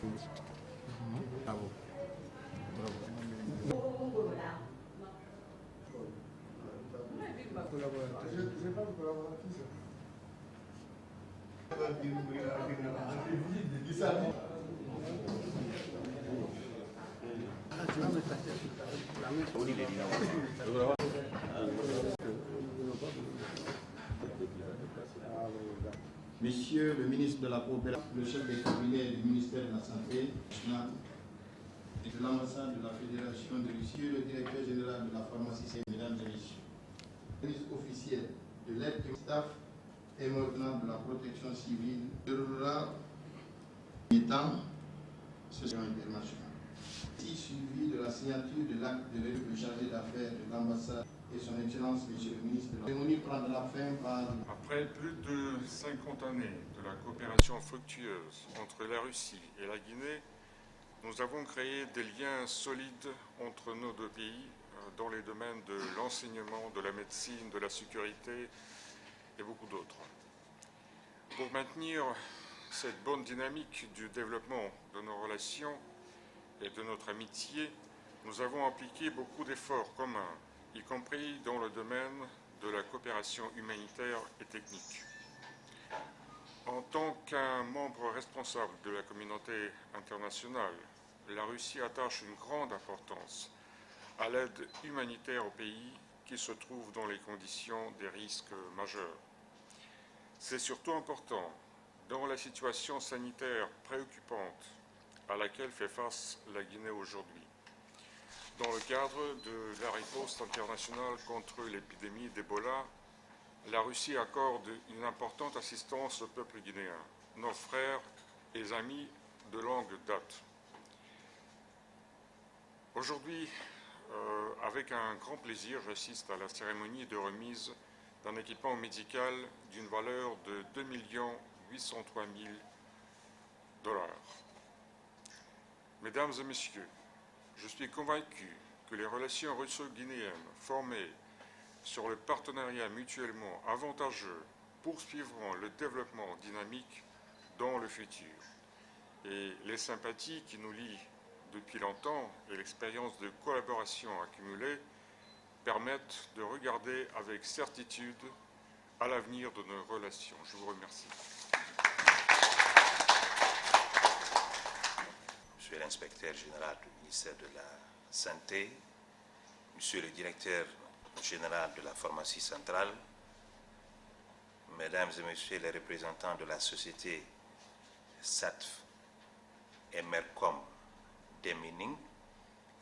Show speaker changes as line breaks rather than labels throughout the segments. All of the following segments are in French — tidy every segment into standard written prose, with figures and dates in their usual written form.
Bravo.
Monsieur le ministre de la Coopération, le chef de cabinet du ministère de la Santé nationale et de l'ambassade de la Fédération de Russie, le directeur général de la pharmacie, mesdames et messieurs, le ministre officiel de l'aide et staff et maintenant de la protection civile déroulera étant session internationale. Ici suivi de la signature de l'acte de le chargé d'affaires de l'ambassade et son Excellence, Monsieur le ministre. La cérémonie prendra fin par...
Après plus de 50 années de la coopération fructueuse entre la Russie et la Guinée, nous avons créé des liens solides entre nos deux pays dans les domaines de l'enseignement, de la médecine, de la sécurité et beaucoup d'autres. Pour maintenir cette bonne dynamique du développement de nos relations et de notre amitié, nous avons appliqué beaucoup d'efforts communs, y compris dans le domaine de la coopération humanitaire et technique. En tant qu'un membre responsable de la communauté internationale, la Russie attache une grande importance à l'aide humanitaire aux pays qui se trouvent dans les conditions des risques majeurs. C'est surtout important dans la situation sanitaire préoccupante à laquelle fait face la Guinée aujourd'hui, dans le cadre de la riposte internationale contre l'épidémie d'Ebola. La Russie accorde une importante assistance au peuple guinéen, nos frères et amis de longue date. Aujourd'hui, avec un grand plaisir, j'assiste à la cérémonie de remise d'un équipement médical d'une valeur de 2 803 000 $. Mesdames et messieurs, je suis convaincu que les relations russo-guinéennes formées sur le partenariat mutuellement avantageux poursuivront le développement dynamique dans le futur. Et les sympathies qui nous lient depuis longtemps et l'expérience de collaboration accumulée permettent de regarder avec certitude à l'avenir de nos relations. Je vous remercie.
Monsieur l'inspecteur général du ministère de la Santé, Monsieur le directeur général de la pharmacie centrale, Mesdames et Messieurs les représentants de la société SATF et MERCOM Demining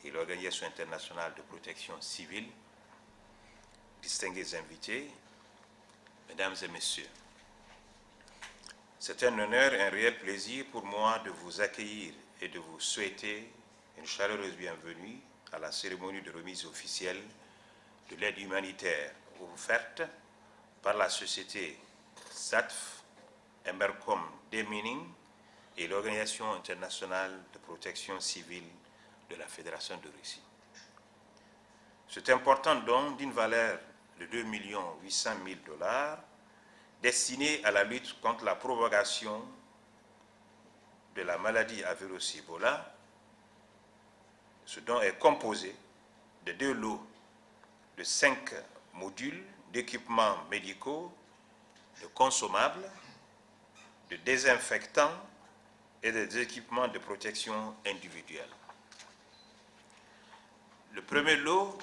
et l'Organisation internationale de protection civile, distingués invités, Mesdames et Messieurs, c'est un honneur et un réel plaisir pour moi de vous accueillir et de vous souhaiter une chaleureuse bienvenue à la cérémonie de remise officielle de l'aide humanitaire offerte par la société SATF, Emercom Demining et l'Organisation internationale de protection civile de la Fédération de Russie. C'est important don d'une valeur de 2 800 000 $ destiné à la lutte contre la propagation de la maladie à virus Ebola. Ce don est composé de 2 lots de 5 modules d'équipements médicaux, de consommables, de désinfectants et des équipements de protection individuelle. Le premier lot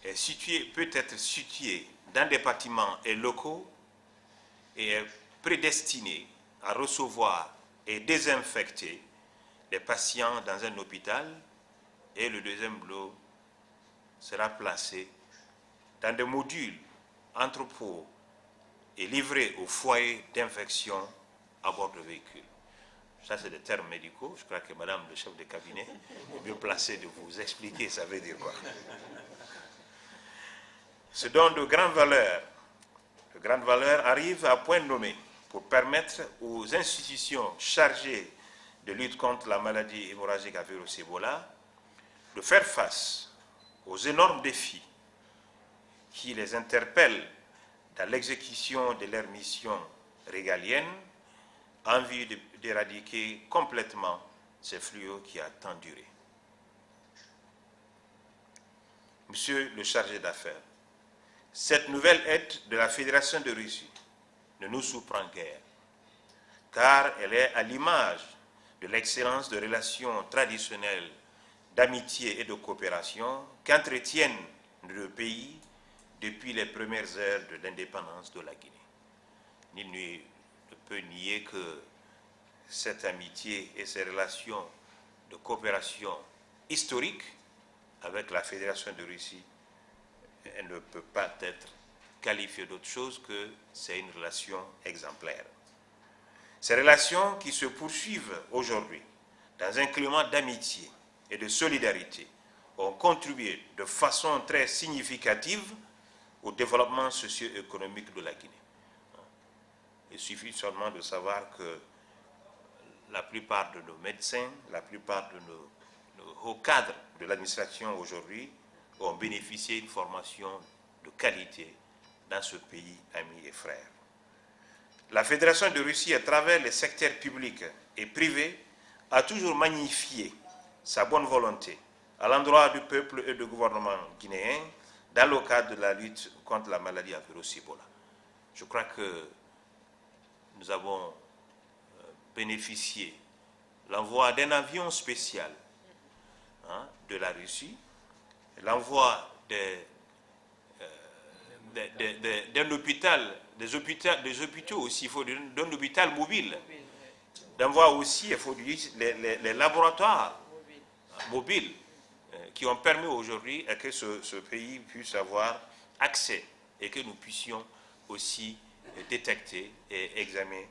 peut être situé dans des bâtiments et locaux et est prédestiné à recevoir et désinfecter les patients dans un hôpital, et le deuxième lot sera placé dans des modules entrepôts et livré au foyer d'infection à bord de véhicules. Ça, c'est des termes médicaux. Je crois que Madame le chef de cabinet est mieux placée de vous expliquer ça veut dire quoi. Ce don de grande valeur arrive à point nommé pour permettre aux institutions chargées de lutte contre la maladie hémorragique à virus Ebola de faire face aux énormes défis qui les interpellent dans l'exécution de leur mission régalienne en vue d'éradiquer complètement ce fléau qui a tant duré. Monsieur le chargé d'affaires, cette nouvelle aide de la Fédération de Russie ne nous surprend guère, car elle est à l'image de l'excellence de relations traditionnelles d'amitié et de coopération qu'entretiennent nos deux pays depuis les premières heures de l'indépendance de la Guinée. Nul ne peut nier que cette amitié et ces relations de coopération historique avec la Fédération de Russie, elle ne peut pas être qualifiée d'autre chose que c'est une relation exemplaire. Ces relations qui se poursuivent aujourd'hui dans un climat d'amitié et de solidarité ont contribué de façon très significative au développement socio-économique de la Guinée. Il suffit seulement de savoir que la plupart de nos médecins, la plupart de nos hauts cadres de l'administration aujourd'hui ont bénéficié d'une formation de qualité dans ce pays ami et frère. La Fédération de Russie, à travers les secteurs publics et privés, a toujours magnifié sa bonne volonté à l'endroit du peuple et du gouvernement guinéen dans le cadre de la lutte contre la maladie à virus Ebola. Je crois que nous avons bénéficié de l'envoi d'un avion spécial de la Russie, l'envoi d'un hôpital, des hôpitaux aussi, il faut d'un hôpital mobile, d'envoi aussi, il faut dire, les laboratoires mobiles qui ont permis aujourd'hui que ce pays puisse avoir accès et que nous puissions aussi détecter et examiner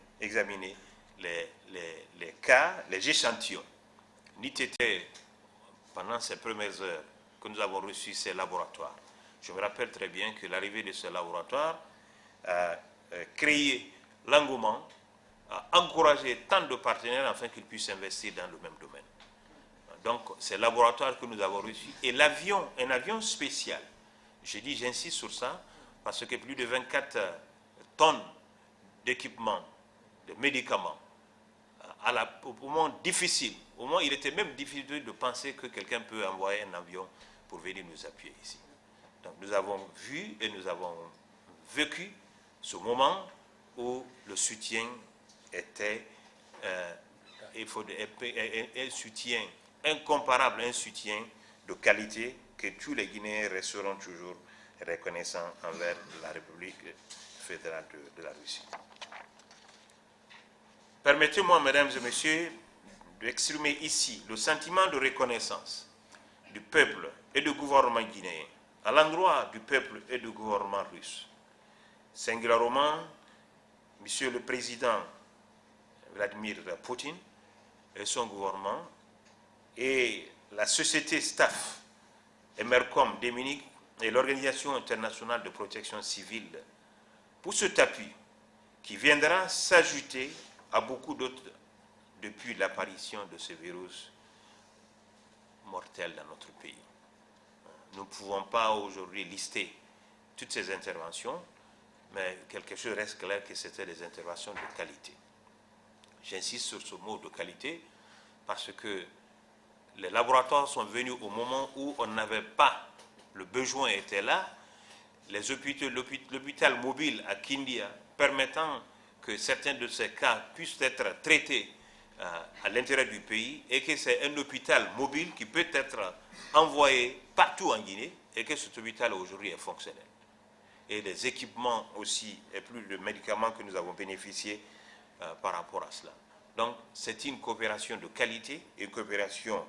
les cas, les échantillons. N'eût été pendant ces premières heures que nous avons reçu ces laboratoires. Je me rappelle très bien que l'arrivée de ces laboratoires a créé l'engouement, a encouragé tant de partenaires afin qu'ils puissent investir dans le même domaine. Donc, ces laboratoires que nous avons reçus et l'avion, un avion spécial. Je dis, j'insiste sur ça, parce que plus de 24 tonnes d'équipements, de médicaments, au moment difficile, au moment où il était même difficile de penser que quelqu'un peut envoyer un avion pour venir nous appuyer ici. Donc nous avons vu et nous avons vécu ce moment où le soutien était un soutien incomparable, un soutien de qualité que tous les Guinéens resteront toujours reconnaissants envers la République fédérale de la Russie. Permettez-moi, mesdames et messieurs, d'exprimer ici le sentiment de reconnaissance du peuple et du gouvernement guinéen à l'endroit du peuple et du gouvernement russe. Singulièrement, Monsieur le Président Vladimir Poutine et son gouvernement et la société staff Emercom Dominique et l'Organisation internationale de protection civile pour cet appui qui viendra s'ajouter à beaucoup d'autres depuis l'apparition de ce virus mortel dans notre pays. Nous ne pouvons pas aujourd'hui lister toutes ces interventions, mais quelque chose reste clair que c'était des interventions de qualité. J'insiste sur ce mot de qualité parce que les laboratoires sont venus au moment où on n'avait pas, le besoin était là, les hôpitaux, l'hôpital mobile à Kindia permettant que certains de ces cas puissent être traités à l'intérieur du pays et que c'est un hôpital mobile qui peut être envoyé partout en Guinée et que cet hôpital aujourd'hui est fonctionnel. Et des équipements aussi et plus de médicaments que nous avons bénéficié par rapport à cela. Donc c'est une coopération de qualité, une coopération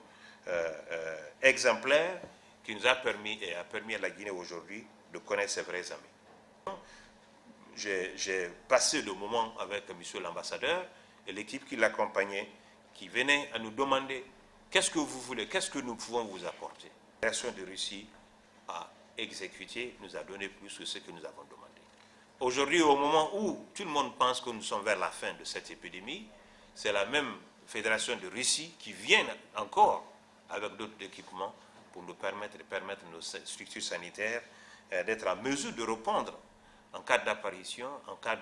exemplaire qui nous a permis et a permis à la Guinée aujourd'hui de connaître ses vrais amis. J'ai passé le moment avec monsieur l'ambassadeur et l'équipe qui l'accompagnait, qui venait à nous demander qu'est-ce que vous voulez, qu'est-ce que nous pouvons vous apporter. La Fédération de Russie a exécuté, nous a donné plus que ce que nous avons demandé. Aujourd'hui, au moment où tout le monde pense que nous sommes vers la fin de cette épidémie, c'est la même Fédération de Russie qui vient encore avec d'autres équipements pour nous permettre nos structures sanitaires d'être en mesure de répondre en cas d'apparition, en cas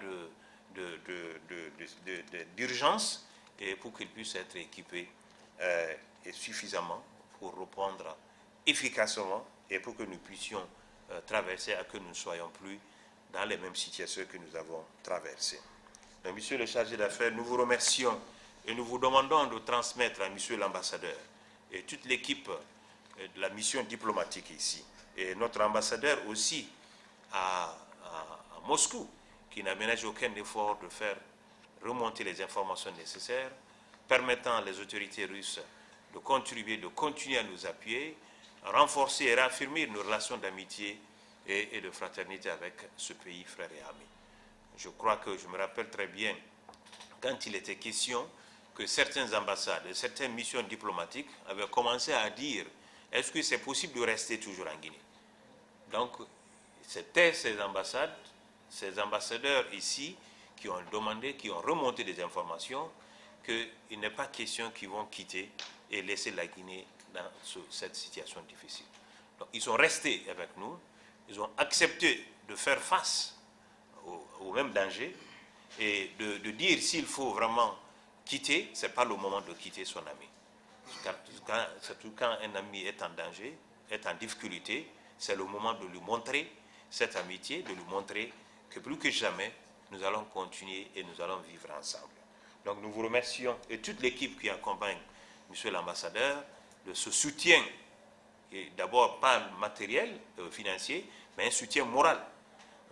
d'urgence, et pour qu'ils puissent être équipés est suffisamment pour répondre efficacement et pour que nous puissions traverser et que nous ne soyons plus dans les mêmes situations que nous avons traversées. Donc, Monsieur le chargé d'affaires, nous vous remercions et nous vous demandons de transmettre à Monsieur l'ambassadeur et toute l'équipe de la mission diplomatique ici, et notre ambassadeur aussi à Moscou, qui n'a ménagé aucun effort de faire remonter les informations nécessaires, permettant les autorités russes de contribuer, de continuer à nous appuyer, à renforcer et réaffirmer nos relations d'amitié et de fraternité avec ce pays frère et ami. Je crois que je me rappelle très bien quand il était question que certaines ambassades et certaines missions diplomatiques avaient commencé à dire est-ce que c'est possible de rester toujours en Guinée? Donc, c'était ces ambassades, ces ambassadeurs ici qui ont demandé, qui ont remonté des informations qu'il n'est pas question qu'ils vont quitter et laisser la Guinée dans cette situation difficile. Donc, ils sont restés avec nous, ils ont accepté de faire face au même danger et de dire s'il faut vraiment quitter, ce n'est pas le moment de quitter son ami. Surtout quand un ami est en danger, est en difficulté, c'est le moment de lui montrer cette amitié, de lui montrer que plus que jamais, nous allons continuer et nous allons vivre ensemble. Donc nous vous remercions et toute l'équipe qui accompagne Monsieur l'ambassadeur de ce soutien, et d'abord pas matériel, financier, mais un soutien moral.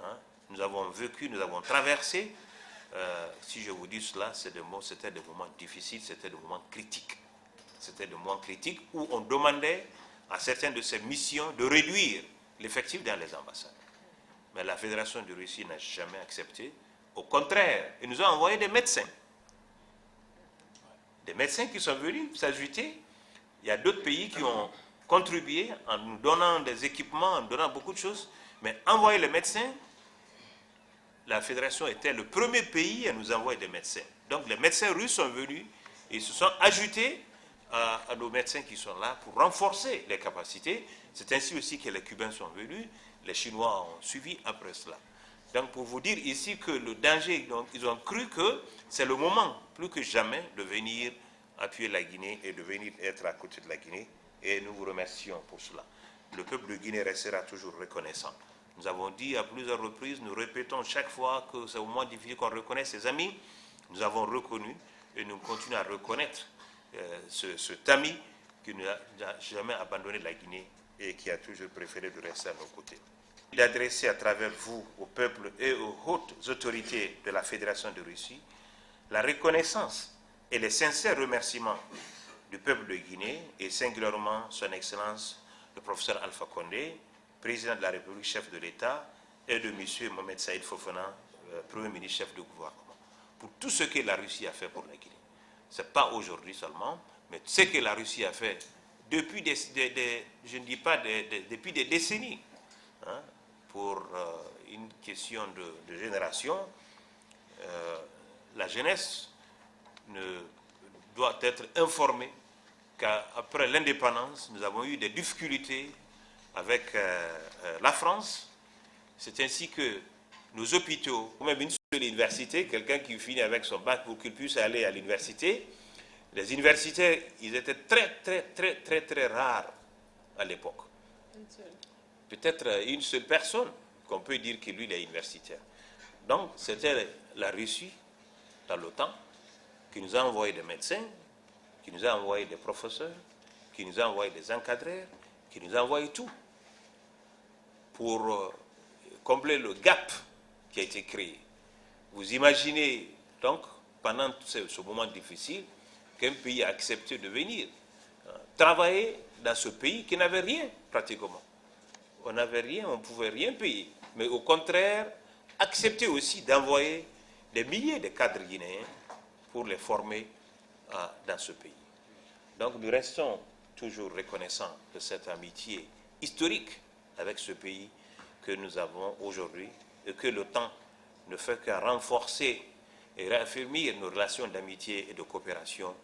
Hein? Nous avons vécu, nous avons traversé, si je vous dis cela, c'était des moments difficiles, c'était des moments critiques. C'était des moments critiques où on demandait à certaines de ces missions de réduire l'effectif dans les ambassades. Mais la Fédération de Russie n'a jamais accepté. Au contraire, ils nous ont envoyé des médecins. Des médecins qui sont venus s'ajouter. Il y a d'autres pays qui ont contribué en nous donnant des équipements, en nous donnant beaucoup de choses. Mais envoyer les médecins, la Fédération était le premier pays à nous envoyer des médecins. Donc les médecins russes sont venus et se sont ajoutés à nos médecins qui sont là pour renforcer les capacités. C'est ainsi aussi que les Cubains sont venus, les Chinois ont suivi après cela. Donc pour vous dire ici que le danger, donc, ils ont cru que c'est le moment, plus que jamais, de venir appuyer la Guinée et de venir être à côté de la Guinée. Et nous vous remercions pour cela. Le peuple de Guinée restera toujours reconnaissant. Nous avons dit à plusieurs reprises, nous répétons chaque fois que c'est au moment difficile qu'on reconnaît ses amis. Nous avons reconnu et nous continuons à reconnaître cet ami qui n'a jamais abandonné la Guinée et qui a toujours préféré de rester à nos côtés. Il a adressé à travers vous, au peuple et aux hautes autorités de la Fédération de Russie, la reconnaissance et les sincères remerciements du peuple de Guinée et singulièrement son Excellence le professeur Alpha Condé, président de la République, chef de l'État, et de M. Mohamed Saïd Fofana, Premier ministre, chef de gouvernement, pour tout ce que la Russie a fait pour la Guinée. Ce n'est pas aujourd'hui seulement, mais ce que la Russie a fait depuis je ne dis pas depuis des décennies, hein, pour une question de génération. La jeunesse doit être informée qu'après l'indépendance, nous avons eu des difficultés avec la France. C'est ainsi que nos hôpitaux, ou même une seule université, quelqu'un qui finit avec son bac pour qu'il puisse aller à l'université, les universitaires, ils étaient très rares à l'époque. Peut-être une seule personne qu'on peut dire que lui, il est universitaire. Donc, c'était la Russie, dans le temps, qui nous a envoyé des médecins, qui nous a envoyé des professeurs, qui nous a envoyé des encadreurs, qui nous a envoyé tout pour combler le gap qui a été créé. Vous imaginez donc, pendant ce moment difficile, qu'un pays a accepté de venir travailler dans ce pays qui n'avait rien pratiquement. On n'avait rien, on ne pouvait rien payer. Mais au contraire, accepter aussi d'envoyer des milliers de cadres guinéens pour les former dans ce pays. Donc nous restons toujours reconnaissants de cette amitié historique avec ce pays que nous avons aujourd'hui et que le temps ne fait qu'à renforcer et réaffirmer nos relations d'amitié et de coopération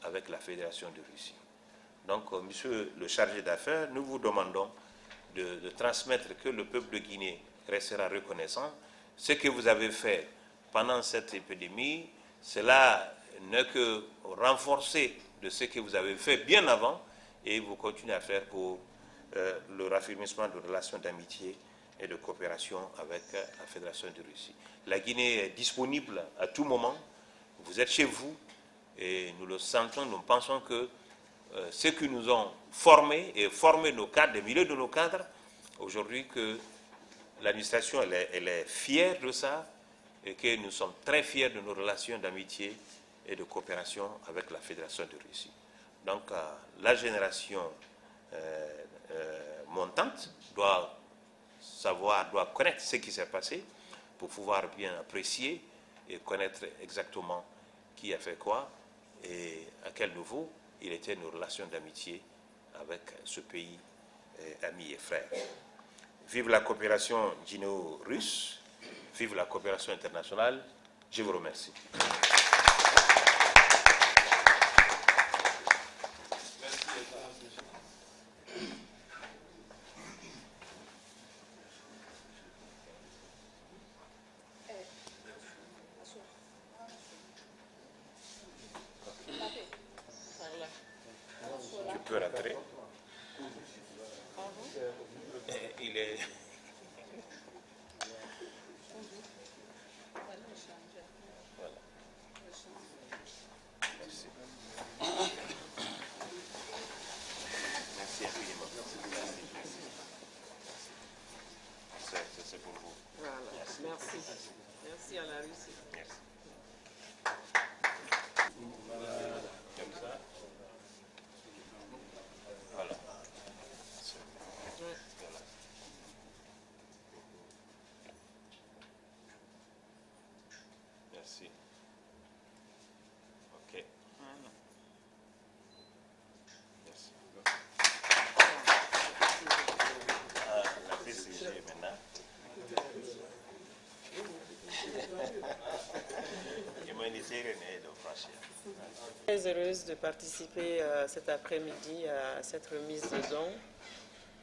avec la Fédération de Russie. Donc, monsieur le chargé d'affaires, nous vous demandons de transmettre que le peuple de Guinée restera reconnaissant. Ce que vous avez fait pendant cette épidémie, cela n'est que renforcer de ce que vous avez fait bien avant et vous continuez à faire pour le raffermissement de relations d'amitié et de coopération avec la Fédération de Russie. La Guinée est disponible à tout moment. Vous êtes chez vous et nous le sentons, nous pensons que ceux qui nous ont formés et formé nos cadres, des milliers de nos cadres, aujourd'hui que l'administration elle est fière de ça et que nous sommes très fiers de nos relations d'amitié et de coopération avec la Fédération de Russie. Donc la génération montante doit connaître ce qui s'est passé pour pouvoir bien apprécier et connaître exactement qui a fait quoi et à quel niveau il était nos relations d'amitié avec ce pays ami et frère. Vive la coopération guinéo-russe, vive la coopération internationale. Je vous remercie. Tu peux rentrer. Il est... Voilà. Merci. Merci infiniment. C'est pour vous.
Voilà. Merci. Merci à la Russie.
Merci. Comme ça. Voilà. Voilà. Merci. Ok. Merci. La PCG maintenant.
Très heureuse de participer cet après-midi à cette remise de dons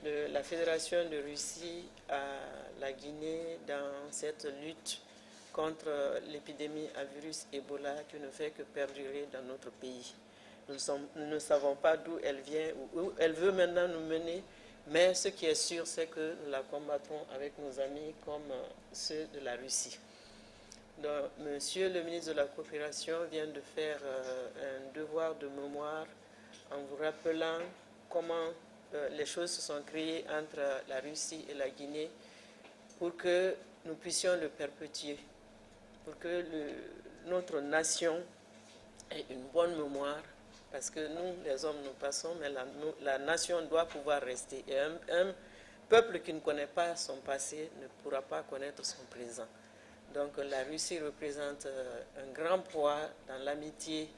de la Fédération de Russie à la Guinée dans cette lutte contre l'épidémie à virus Ebola qui ne fait que perdurer dans notre pays. Nous ne savons pas d'où elle vient ou où elle veut maintenant nous mener, mais ce qui est sûr, c'est que nous la combattrons avec nos amis comme ceux de la Russie. Donc, Monsieur le ministre de la Coopération vient de faire un devoir de mémoire en vous rappelant comment les choses se sont créées entre la Russie et la Guinée pour que nous puissions le perpétuer, pour que notre nation ait une bonne mémoire, parce que nous, les hommes, nous passons, mais la nation doit pouvoir rester. Et un peuple qui ne connaît pas son passé ne pourra pas connaître son présent. Donc la Russie représente un grand poids dans l'amitié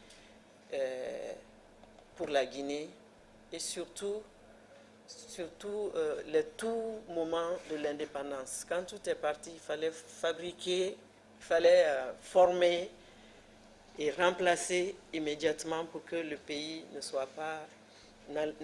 pour la Guinée et surtout les tout moments de l'indépendance. Quand tout est parti, il fallait fabriquer, il fallait former et remplacer immédiatement pour que le pays ne soit pas